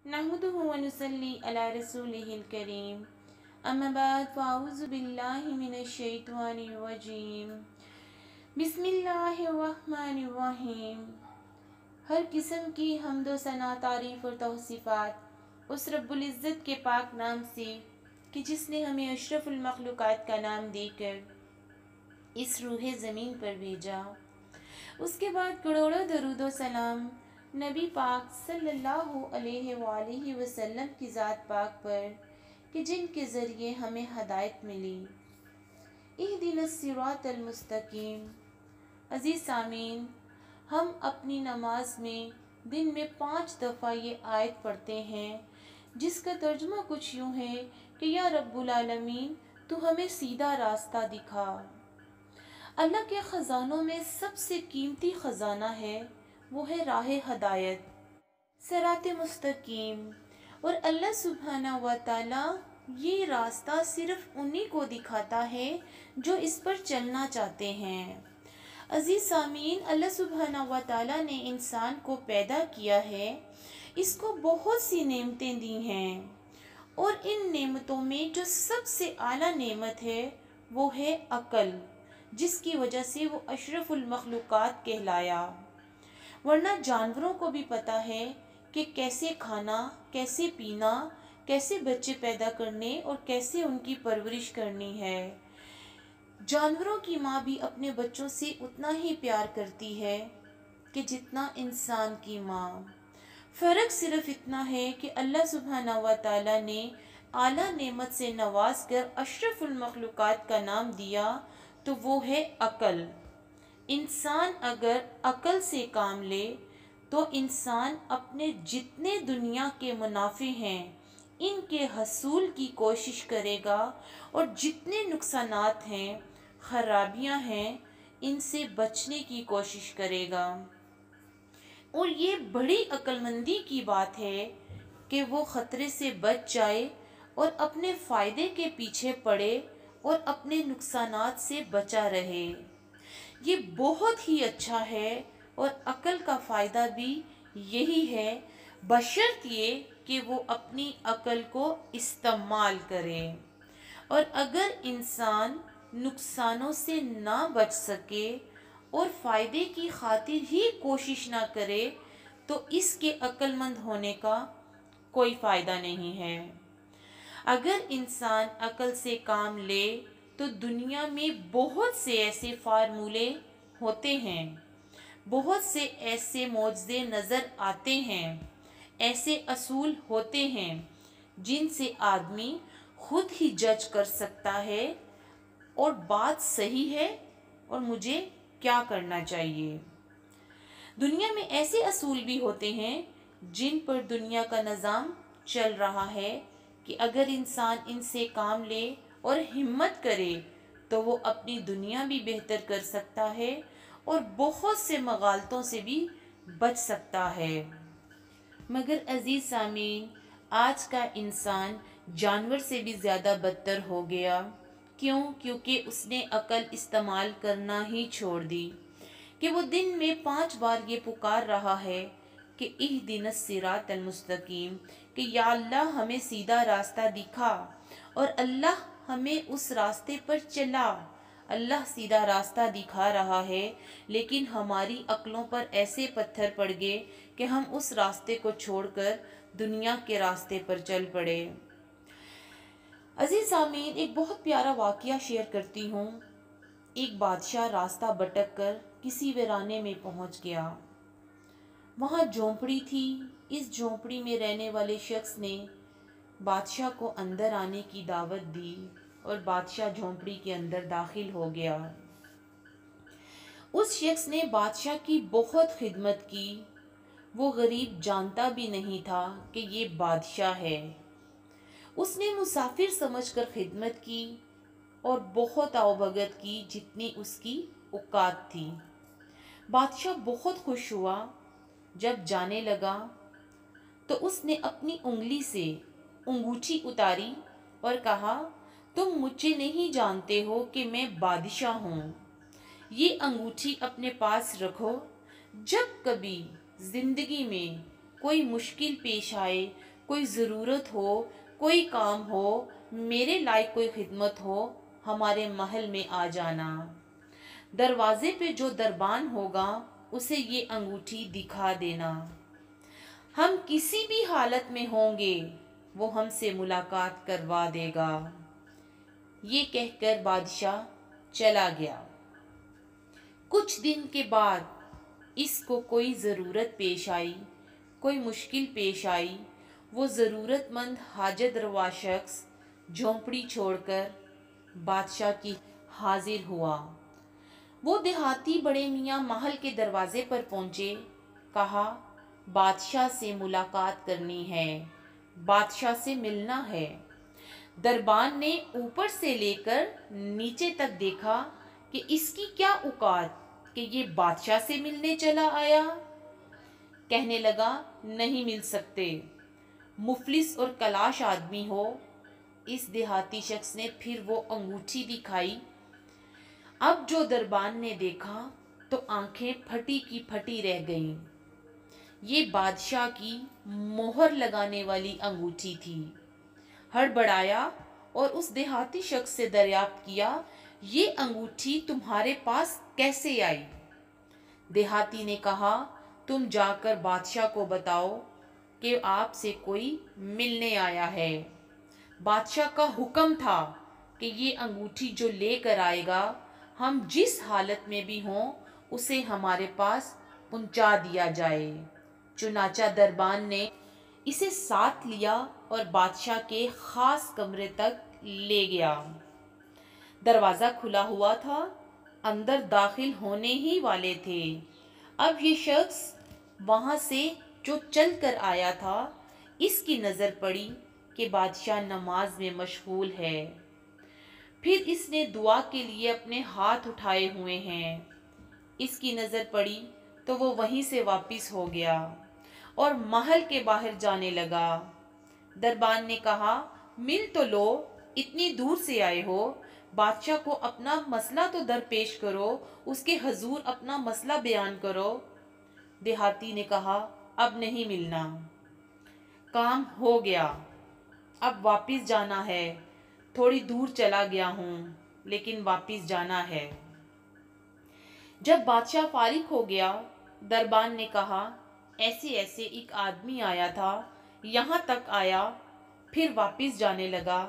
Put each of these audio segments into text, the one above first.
नहमदुहु व नुसल्ली अला रसूलिहिल करीम अम्मा बाद फ़अऊज़ु बिल्लाहि मिनश शैतानिर रजीम बिस्मिल्लाहिर रहमानिर रहीम। हर किस्म की हम्दो सना तारीफ़ और तौसीफ़ात उस रब्बुल इज़्ज़त के पाक नाम से कि जिसने हमें अशरफुल मखलूक़ात का नाम देकर इस रूहे ज़मीन पर भेजा। उसके बाद करोड़ों दरूद व सलाम नबी पाक सल्लल्लाहु अलैहि वसल्लम की ज़ात पाक पर कि जिनके ज़रिए हमें हदायत मिली। इहदिनस सिरातल मुस्तकीम। अज़ीज़ सामीन, हम अपनी नमाज में दिन में 5 दफ़ा ये आयत पढ़ते हैं जिसका तर्जुमा कुछ यूँ है कि या रब्बुल आलमीन तू हमें सीधा रास्ता दिखा। अल्लाह के ख़ज़ानों में सबसे कीमती ख़ज़ाना है वो है राह हदायत, सिरात मुस्तकीम। और अल्लाह सुब्हाना व ताला ये रास्ता सिर्फ़ उन्हीं को दिखाता है जो इस पर चलना चाहते हैं। अज़ीज़ सामीन, अल्लाह सुब्हाना व ताला ने इंसान को पैदा किया है, इसको बहुत सी नेमतें दी हैं और इन नेमतों में जो सबसे आला नेमत है वो है अक़ल, जिसकी वजह से वो अशरफुल मखलूक़ात कहलाया। वरना जानवरों को भी पता है कि कैसे खाना, कैसे पीना, कैसे बच्चे पैदा करने और कैसे उनकी परवरिश करनी है। जानवरों की माँ भी अपने बच्चों से उतना ही प्यार करती है कि जितना इंसान की माँ। फ़र्क सिर्फ़ इतना है कि अल्लाह सुब्हाना व ताला ने आला नेमत से नवाज कर अशरफुल मखलूक़ात का नाम दिया तो वो है अक़ल। इंसान अगर अक़ल से काम ले तो इंसान अपने जितने दुनिया के मुनाफे हैं इनके हसूल की कोशिश करेगा और जितने नुकसानात हैं, ख़राबियाँ हैं, इनसे बचने की कोशिश करेगा। और ये बड़ी अक्लमंदी की बात है कि वो ख़तरे से बच जाए और अपने फ़ायदे के पीछे पड़े और अपने नुकसानात से बचा रहे। ये बहुत ही अच्छा है और अक़ल का फ़ायदा भी यही है, बशर्त ये कि वो अपनी अक़ल को इस्तेमाल करे। और अगर इंसान नुकसानों से ना बच सके और फ़ायदे की खातिर ही कोशिश ना करे तो इसके अक्लमंद होने का कोई फ़ायदा नहीं है। अगर इंसान अक़ल से काम ले तो दुनिया में बहुत से ऐसे फार्मूले होते हैं, बहुत से ऐसे मौजज़े नज़र आते हैं, ऐसे असूल होते हैं जिनसे आदमी खुद ही जज कर सकता है और बात सही है और मुझे क्या करना चाहिए। दुनिया में ऐसे असूल भी होते हैं जिन पर दुनिया का निज़ाम चल रहा है कि अगर इंसान इनसे काम ले और हिम्मत करे तो वो अपनी दुनिया भी बेहतर कर सकता है और बहुत से मगालतों से भी बच सकता है। मगर अज़ीज़ सामीन, आज का इंसान जानवर से भी ज़्यादा बदतर हो गया। क्यों? क्योंकि उसने अक़ल इस्तेमाल करना ही छोड़ दी कि वो दिन में 5 बार ये पुकार रहा है कि इहदिनस सिरातल मुस्तकीम, कि या अल्लाह हमें सीधा रास्ता दिखा और अल्लाह हमें उस रास्ते पर चला। अल्लाह सीधा रास्ता दिखा रहा है लेकिन हमारी अक्लों पर ऐसे पत्थर पड़ गए कि हम उस रास्ते को छोड़कर दुनिया के रास्ते पर चल पड़े। अज़ीज़ सामीन, एक बहुत प्यारा वाक़या शेयर करती हूँ। एक बादशाह रास्ता भटक कर किसी वीराने में पहुँच गया। वहाँ झोंपड़ी थी। इस झोंपड़ी में रहने वाले शख्स ने बादशाह को अंदर आने की दावत दी और बादशाह झोंपड़ी के अंदर दाखिल हो गया। उस शख्स ने बादशाह की बहुत खिदमत की। वो गरीब जानता भी नहीं था कि ये बादशाह है। उसने मुसाफिर समझकर खिदमत की और बहुत आवभगत की जितनी उसकी औकात थी। बादशाह बहुत खुश हुआ। जब जाने लगा तो उसने अपनी उंगली से अंगूठी उतारी और कहा, तुम मुझे नहीं जानते हो कि मैं बादशाह हूँ। ये अंगूठी अपने पास रखो। जब कभी ज़िंदगी में कोई मुश्किल पेश आए कोई ज़रूरत हो, कोई काम हो, मेरे लायक कोई खिदमत हो, हमारे महल में आ जाना। दरवाजे पे जो दरबान होगा उसे ये अंगूठी दिखा देना। हम किसी भी हालत में होंगे वो हमसे मुलाकात करवा देगा। ये कहकर बादशाह चला गया। कुछ दिन के बाद इसको कोई ज़रूरत पेश आई, कोई मुश्किल पेश आई। वो ज़रूरतमंद हाजत रवा शख्स झोंपड़ी छोड़कर बादशाह की हाजिर हुआ। वो देहाती बड़े मियाँ महल के दरवाजे पर पहुँचे। कहा, बादशाह से मुलाकात करनी है, बादशाह से मिलना है। दरबान ने ऊपर से लेकर नीचे तक देखा कि इसकी क्या औकात कि ये बादशाह से मिलने चला आया। कहने लगा, नहीं मिल सकते, मुफलिस और कलाश आदमी हो। इस देहाती शख्स ने फिर वो अंगूठी दिखाई। अब जो दरबान ने देखा तो आंखें फटी की फटी रह गईं। ये बादशाह की मोहर लगाने वाली अंगूठी थी। हड़बड़ाया और उस देहाती शख्स से दरियाफ्त किया, ये अंगूठी तुम्हारे पास कैसे आई? देहाती ने कहा, तुम जाकर बादशाह को बताओ कि आपसे कोई मिलने आया है। बादशाह का हुक्म था कि ये अंगूठी जो लेकर आएगा, हम जिस हालत में भी हों उसे हमारे पास पहुंचा दिया जाए। चुनाचा दरबान ने इसे साथ लिया और बादशाह के खास कमरे तक ले गया। दरवाज़ा खुला हुआ था, अंदर दाखिल होने ही वाले थे। अब ये शख्स वहाँ से जो चल कर आया था, इसकी नज़र पड़ी कि बादशाह नमाज में मशगूल है। फिर इसने दुआ के लिए अपने हाथ उठाए हुए हैं। इसकी नज़र पड़ी तो वो वहीं से वापस हो गया और महल के बाहर जाने लगा। दरबान ने कहा, मिल तो लो, इतनी दूर से आए हो, बादशाह को अपना मसला तो दरपेश करो, उसके हजूर अपना मसला बयान करो। देहाती ने कहा, अब नहीं मिलना, काम हो गया, अब वापस जाना है। थोड़ी दूर चला गया हूँ, लेकिन वापस जाना है। जब बादशाह फारिग हो गया, दरबान ने कहा, ऐसे ऐसे एक आदमी आया था, यहाँ तक आया, फिर वापस जाने लगा।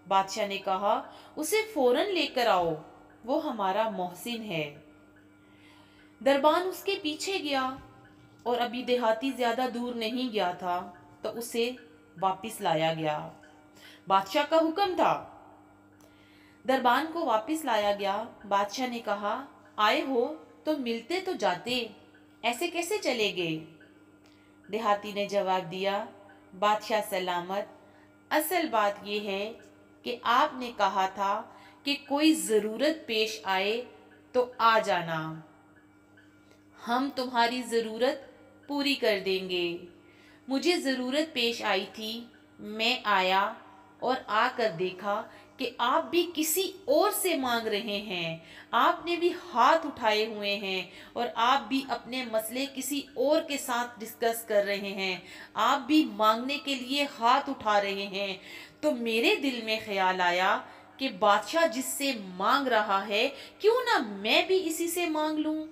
बादशाह ने कहा, उसे फौरन लेकर आओ, वो हमारा मोहसिन है। दरबान उसके पीछे गया और अभी देहाती ज़्यादा दूर नहीं गया था तो उसे वापस लाया गया। बादशाह का हुक्म था। दरबान को वापस लाया गया। बादशाह ने कहा, आए हो तो मिलते तो जाते, ऐसे कैसे चले गए? देहाती ने जवाब दिया, बादशाह सलामत, असल बात यह है कि आपने कहा था कि कोई ज़रूरत पेश आए तो आ जाना, हम तुम्हारी ज़रूरत पूरी कर देंगे। मुझे ज़रूरत पेश आई थी, मैं आया और आकर देखा कि आप भी किसी और से मांग रहे हैं, आपने भी हाथ उठाए हुए हैं और आप भी अपने मसले किसी और के साथ डिस्कस कर रहे हैं, आप भी मांगने के लिए हाथ उठा रहे हैं। तो मेरे दिल में ख्याल आया कि बादशाह जिससे मांग रहा है, क्यों ना मैं भी इसी से मांग लूं।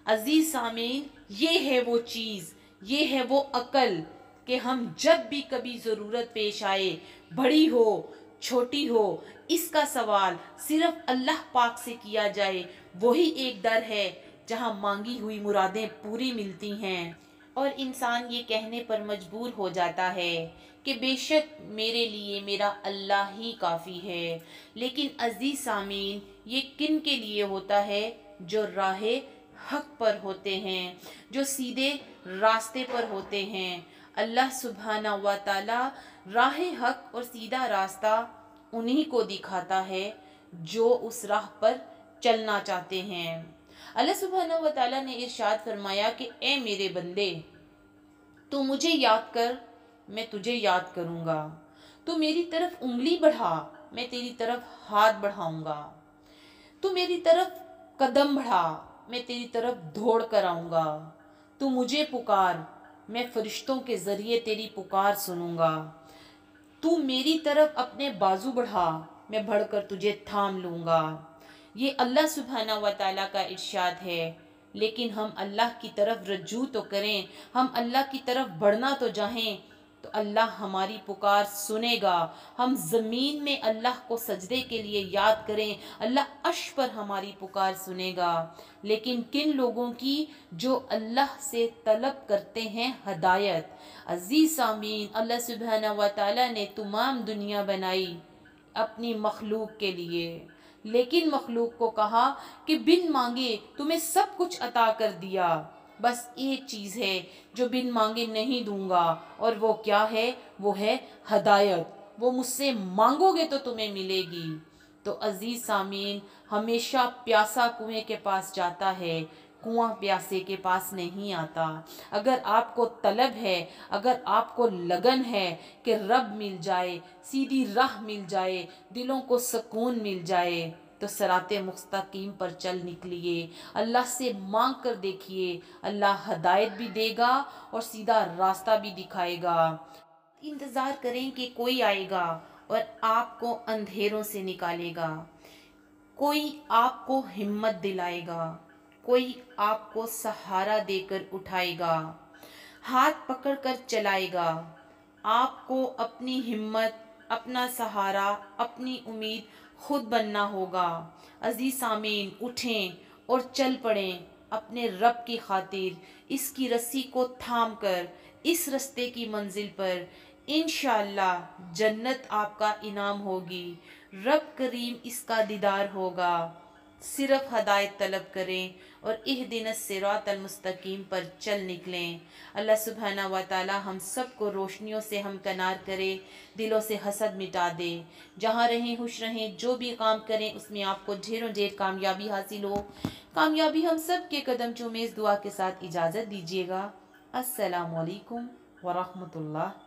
अजीज सामीन, ये है वो चीज़, ये है वो अकल कि हम जब भी कभी ज़रूरत पेश आए, बड़ी हो छोटी हो, इसका सवाल सिर्फ अल्लाह पाक से किया जाए। वही एक दर है जहाँ मांगी हुई मुरादें पूरी मिलती हैं और इंसान ये कहने पर मजबूर हो जाता है कि बेशक मेरे लिए मेरा अल्लाह ही काफ़ी है। लेकिन अजीज सामीन, ये किन के लिए होता है? जो राहे हक पर होते हैं, जो सीधे रास्ते पर होते हैं। अल्लाह सुब्हाना व ताला राह हक और सीधा रास्ता उन्हीं को दिखाता है जो उस राह पर चलना चाहते हैं। अल्लाह सुब्हाना व ताला ने इरशाद फरमाया कि ए मेरे बंदे, तू मुझे याद कर, मैं तुझे याद करूँगा। तू मेरी तरफ उंगली बढ़ा, मैं तेरी तरफ हाथ बढ़ाऊँगा। तू मेरी तरफ कदम बढ़ा, मैं तेरी तरफ दौड़ कर आऊँगा। तू मुझे पुकार, میں فرشتوں کے ذریعے تیری پکار سنوں گا۔ تو میری طرف اپنے بازو بڑھا، میں بڑھ کر تجھے تھام لوں گا۔ یہ اللہ سبحانہ و تعالیٰ کا ارشاد ہے۔ لیکن ہم اللہ کی طرف رجوع تو کریں، ہم اللہ کی طرف بڑھنا تو چاہیں تو اللہ ہماری پکار سنے گا۔ ہم زمین میں اللہ کو سجدے کے لیے یاد کریں، اللہ عرش پر ہماری پکار سنے گا۔ لیکن کن لوگوں کی؟ جو اللہ سے طلب کرتے ہیں ہدایت۔ عزیز سامعین، اللہ سبحانہ و تعالیٰ نے تمام دنیا بنائی اپنی مخلوق کے لیے، لیکن مخلوق کو کہا کہ بن مانگے تمہیں سب کچھ عطا کر دیا، بس ایک چیز ہے جو بن مانگے نہیں دوں گا، اور وہ کیا ہے؟ وہ ہے ہدایت۔ وہ مجھ سے مانگو گے تو تمہیں ملے گی۔ تو عزیز سامعین، ہمیشہ پیاسا کنویں کے پاس جاتا ہے، کنواں پیاسے کے پاس نہیں آتا۔ اگر آپ کو طلب ہے، اگر آپ کو لگن ہے کہ رب مل جائے، سیدھی راہ مل جائے، دلوں کو سکون مل جائے، تو صراط مستقیم پر چل نکلیے، اللہ سے مانگ کر دیکھیے، اللہ ہدایت بھی دے گا اور سیدھا راستہ بھی دکھائے گا۔ انتظار کریں کہ کوئی آئے گا اور آپ کو اندھیروں سے نکالے گا، کوئی آپ کو ہمت دلائے گا، کوئی آپ کو سہارا دے کر اٹھائے گا، ہاتھ پکڑ کر چلائے گا۔ آپ کو اپنی ہمت، اپنا سہارا، اپنی امید خود بننا ہوگا۔ عزیز سامعین، اٹھیں اور چل پڑیں اپنے رب کی خاطر، اس کی رسی کو تھام کر اس رستے کی منزل پر۔ انشاءاللہ جنت آپ کا انعام ہوگی، رب کریم اس کا دیدار ہوگا۔ صرف ہدایت طلب کریں اور اہدنا الصراط المستقیم پر چل نکلیں۔ اللہ سبحانہ و تعالی ہم سب کو روشنیوں سے ہمکنار کرے، دلوں سے حسد مٹا دے۔ جہاں رہیں خوش رہیں، جو بھی کام کریں اس میں آپ کو ڈھیروں ڈھیر کامیابی حاصل ہو۔ کامیابی ہم سب کے قدم چومے، اس دعا کے ساتھ اجازت دیجیے گا۔ السلام علیکم ورحمۃ اللہ۔